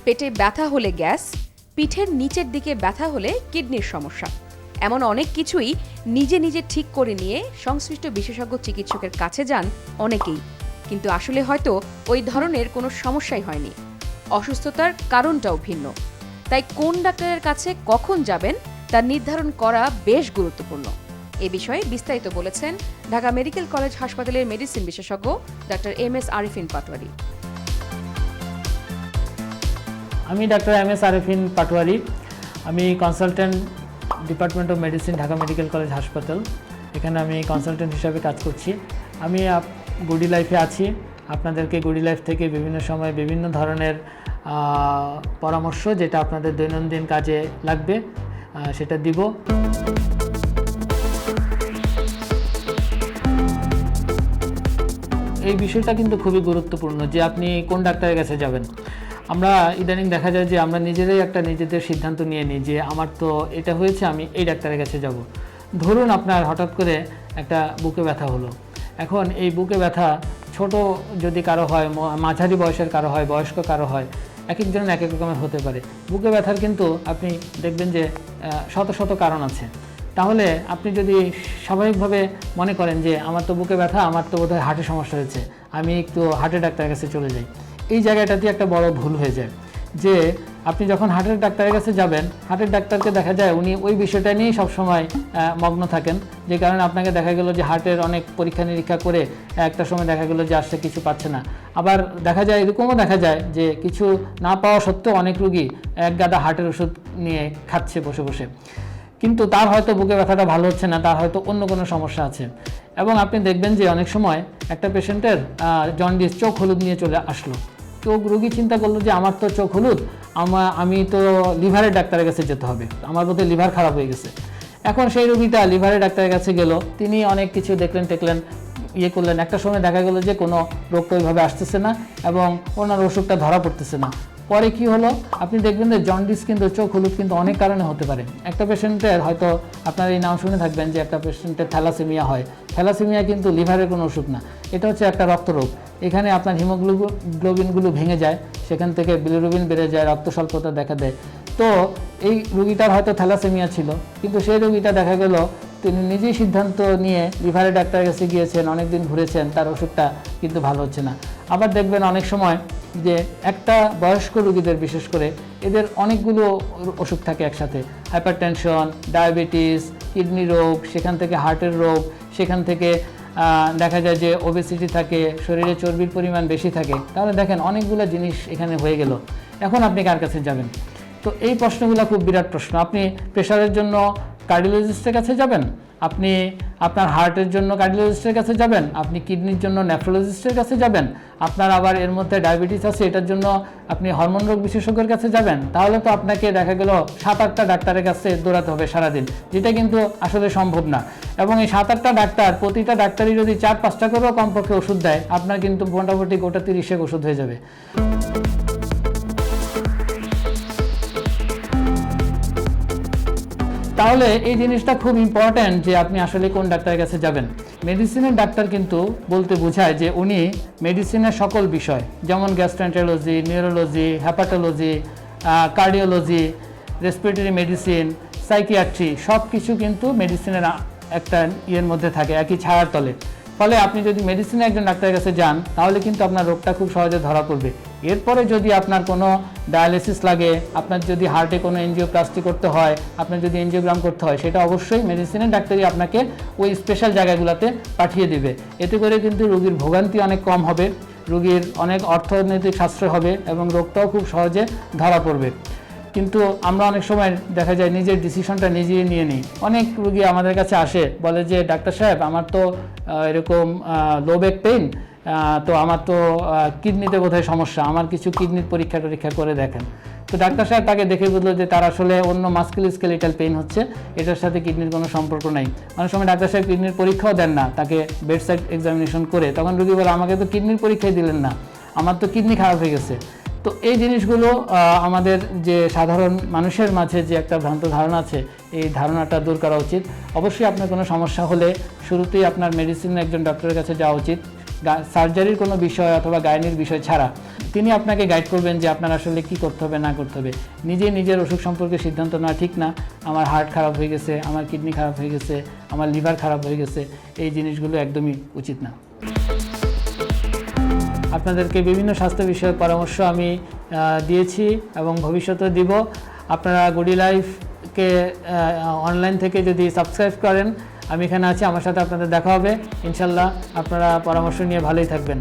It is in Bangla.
পেটে ব্যথা হলে গ্যাস, পিঠের নিচের দিকে ব্যথা হলে কিডনির সমস্যা, এমন অনেক কিছুই নিজে নিজে ঠিক করে নিয়ে সংশ্লিষ্ট বিশেষজ্ঞ চিকিৎসকের কাছে যান অনেকেই, কিন্তু আসলে হয়তো ওই ধরনের কোনো সমস্যাই হয়নি। অসুস্থতার কারণটাও ভিন্ন। তাই কোন ডাক্তারের কাছে কখন যাবেন তা নির্ধারণ করা বেশ গুরুত্বপূর্ণ। এ বিষয়ে বিস্তারিত বলেছেন ঢাকা মেডিকেল কলেজ হাসপাতালের মেডিসিন বিশেষজ্ঞ ডাক্তার MS আরেফিন পাটওয়ারি। আমি ডাক্তার MS আরেফিন পাটওয়ারি। আমি consultant department of medicine Dhaka medical college হাসপাতাল। এখানে আমি কনসালটেন্ট হিসাবে কাজ করছি। আমি গুডি লাইফে আছি। আপনাদেরকে গুডি লাইফ থেকে বিভিন্ন সময় বিভিন্ন ধরনের পরামর্শ, যেটা আপনাদের দৈনন্দিন কাজে লাগবে, সেটা দিব। এই বিষয়টা কিন্তু খুবই গুরুত্বপূর্ণ যে আপনি কোন ডাক্তারের কাছে যাবেন। আমরা ইদানিং দেখা যায় যে আমরা নিজেরাই নিজেদের সিদ্ধান্ত নিয়ে নিই যে আমার তো এটা হয়েছে, আমি এই ডাক্তারের কাছে যাব। ধরুন আপনার হঠাৎ করে একটা বুকে ব্যথা হলো। এখন এই বুকে ব্যথা ছোট যদি কারো হয়, মাঝারি বয়সের কারো হয়, বয়স্ক কারো হয়, এক একজনের এক এক রকমের হতে পারে। বুকে ব্যথার কিন্তু আপনি দেখবেন যে শত শত কারণ আছে। তাহলে আপনি যদি স্বাভাবিকভাবে মনে করেন যে আমার তো বুকে ব্যথা, আমার তো বোধহয় হার্টের সমস্যা হয়েছে, আমি একটু হার্টের ডাক্তারের কাছে চলে যাই, এই জায়গাটাতে একটা বড় ভুল হয়ে যায়। যে আপনি যখন হার্টের ডাক্তারের কাছে যাবেন, হার্টের ডাক্তারকে দেখা যায় উনি ওই বিষয়টা নিয়েই সবসময় মগ্ন থাকেন, যে কারণে আপনাকে দেখা গেল যে হার্টের অনেক পরীক্ষা নিরীক্ষা করে একটা সময় দেখা গেল যে আসলে কিছু পাচ্ছে না। আবার দেখা যায়, এরকমও দেখা যায় যে কিছু না পাওয়া সত্ত্বেও অনেক রুগী এক গাদা হার্টের ওষুধ নিয়ে খাচ্ছে বসে বসে, কিন্তু তার হয়তো বুকে ব্যথাটা ভালো হচ্ছে না, তার হয়তো অন্য কোনো সমস্যা আছে। এবং আপনি দেখবেন যে অনেক সময় একটা পেশেন্টের জন্ডিস, চোখ হলুদ নিয়ে চলে আসলো। রোগী চিন্তা করলো যে আমার তো চোখ হলুদ, আমি তো লিভারের ডাক্তারের কাছে যেতে হবে, আমার বোধহয় লিভার খারাপ হয়ে গেছে। এখন সেই রোগীটা লিভারের ডাক্তারের কাছে গেল, তিনি অনেক কিছু দেখলেন টেকলেন, করলেন। একটা সময় দেখা গেল যে কোনো রোগটা ওইভাবে আসতেছে না এবং ওনার ওষুধটা ধরা পড়তেছে না। পরে কি হলো, আপনি দেখবেন যে জন্ডিস কিন্তু, চোখ হলুদ কিন্তু অনেক কারণে হতে পারে। একটা পেশেন্টের হয়তো আপনারা এই নাম শুনে থাকবেন যে একটা পেশেন্টের থ্যালাসেমিয়া হয়। থ্যালাসেমিয়া কিন্তু লিভারের কোনো অসুখ না, এটা হচ্ছে একটা রক্তরোগ। এখানে আপনার হিমোগ্লোবিনগুলো ভেঙে যায়, সেখান থেকে বিলিরুবিন বেড়ে যায়, রক্ত স্বল্পতা দেখা দেয়। তো এই রোগীটার হয়তো থ্যালাসেমিয়া ছিল, কিন্তু সেই রোগীটা দেখা গেল তিনি নিজেই সিদ্ধান্ত নিয়ে লিভারের ডাক্তারের কাছে গিয়েছেন, অনেকদিন ঘুরেছেন, তার ওষুধটা কিন্তু ভালো হচ্ছে না। আবার দেখবেন অনেক সময় যে একটা বয়স্ক রোগীদের, বিশেষ করে এদের অনেকগুলো অসুখ থাকে একসাথে, হাইপারটেনশন, ডায়াবেটিস, কিডনি রোগ, সেখান থেকে হার্টের রোগ, সেখান থেকে দেখা যায় যে ওবেসিটি থাকে, শরীরে চর্বির পরিমাণ বেশি থাকে। তাহলে দেখেন অনেকগুলো জিনিস এখানে হয়ে গেল। এখন আপনি কার কাছে যাবেন? তো এই প্রশ্নগুলো খুব বিরাট প্রশ্ন। আপনি প্রেশারের জন্য কার্ডিওলজিস্টের কাছে যাবেন, আপনি আপনার হার্টের জন্য কার্ডিওলজিস্টের কাছে যাবেন, আপনি কিডনির জন্য নেফ্রোলজিস্টের কাছে যাবেন, আপনার আবার এর মধ্যে ডায়াবেটিস আছে, এটার জন্য আপনি হরমোন রোগ বিশেষজ্ঞের কাছে যাবেন। তাহলে তো আপনাকে দেখা গেল 7-8টা ডাক্তারের কাছে দৌড়াতে হবে সারাদিন, যেটা কিন্তু আসলে সম্ভব না। এবং এই 7-8টা ডাক্তার, প্রতিটা ডাক্তারই যদি 4-5টা করেও কমপক্ষে ওষুধ দেয়, আপনার কিন্তু মোটামুটি গোটা 30 ওষুধ হয়ে যাবে। তাহলে এই জিনিসটা খুব ইম্পর্ট্যান্ট যে আপনি আসলে কোন ডাক্তারের কাছে যাবেন। মেডিসিনের ডাক্তার কিন্তু বলতে বোঝায় যে উনি মেডিসিনের সকল বিষয়, যেমন gastroenterology, neurology, hepatology, cardiology, respiratory medicine, psychiatry, সব কিছু কিন্তু মেডিসিনের একটা ইয়ের মধ্যে থাকে, একই ছায়ার তলে। ফলে আপনি যদি মেডিসিনে একজন ডাক্তারের কাছে যান, তাহলে কিন্তু আপনার রোগটা খুব সহজে ধরা পড়বে। এরপরে যদি আপনার কোনো ডায়ালিসিস লাগে, আপনার যদি হার্টে কোনো এনজিওপ্লাস্টি করতে হয়, আপনার যদি এনজিওগ্রাম করতে হয়, সেটা অবশ্যই মেডিসিনের ডাক্তারই আপনাকে ওই স্পেশাল জায়গাগুলোতে পাঠিয়ে দিবে। এতে করে কিন্তু রোগীর ভোগান্তি অনেক কম হবে, রোগীর অনেক অর্থনৈতিক সাশ্রয় হবে এবং রোগটাও খুব সহজে ধরা পড়বে। কিন্তু আমরা অনেক সময় দেখা যায় নিজের ডিসিশনটা নিজেই নিয়ে নিই। অনেক রোগী আমাদের কাছে আসে, বলে যে ডাক্তার সাহেব আমার তো এরকম লো ব্যাক পেইন, তো আমার তো কিডনিতে বোধহয় সমস্যা, আমার কিছু কিডনির পরীক্ষা টরীক্ষা করে দেখেন। তো ডাক্তার সাহেব তাকে দেখে বললো যে তার আসলে অন্য মাস্কুলোস্কেলেটাল পেইন হচ্ছে, এটার সাথে কিডনির কোনো সম্পর্ক নাই। অনেক সময় ডাক্তার সাহেব কিডনির পরীক্ষাও দেন না, তাকে বেডসাইড এক্সামিনেশন করে, তখন রোগী বলে আমাকে তো কিডনির পরীক্ষাই দিলেন না, আমার তো কিডনি খারাপ হয়ে গেছে। তো এই জিনিসগুলো আমাদের যে সাধারণ মানুষের মাঝে যে একটা ভ্রান্ত ধারণা আছে, এই ধারণাটা দূর করা উচিত। অবশ্যই আপনার কোনো সমস্যা হলে শুরুতেই আপনার মেডিসিন একজন ডক্টরের কাছে যাওয়া উচিত। সার্জারির কোনো বিষয় অথবা গাইনির বিষয় ছাড়া তিনি আপনাকে গাইড করবেন যে আপনার আসলে কী করতে হবে না করতে হবে। নিজের অসুখ সম্পর্কে সিদ্ধান্ত নেওয়া ঠিক না, আমার হার্ট খারাপ হয়ে গেছে, আমার কিডনি খারাপ হয়ে গেছে, আমার লিভার খারাপ হয়ে গেছে, এই জিনিসগুলো একদমই উচিত না। আপনাদেরকে বিভিন্ন স্বাস্থ্য বিষয়ক পরামর্শ আমি দিয়েছি এবং ভবিষ্যতে দিব। আপনারা গুডি লাইফকে অনলাইন থেকে যদি সাবস্ক্রাইব করেন, আমি এখানে আছি, আমার সাথে আপনাদের দেখা হবে ইনশাল্লাহ। আপনারা পরামর্শ নিয়ে ভালোই থাকবেন।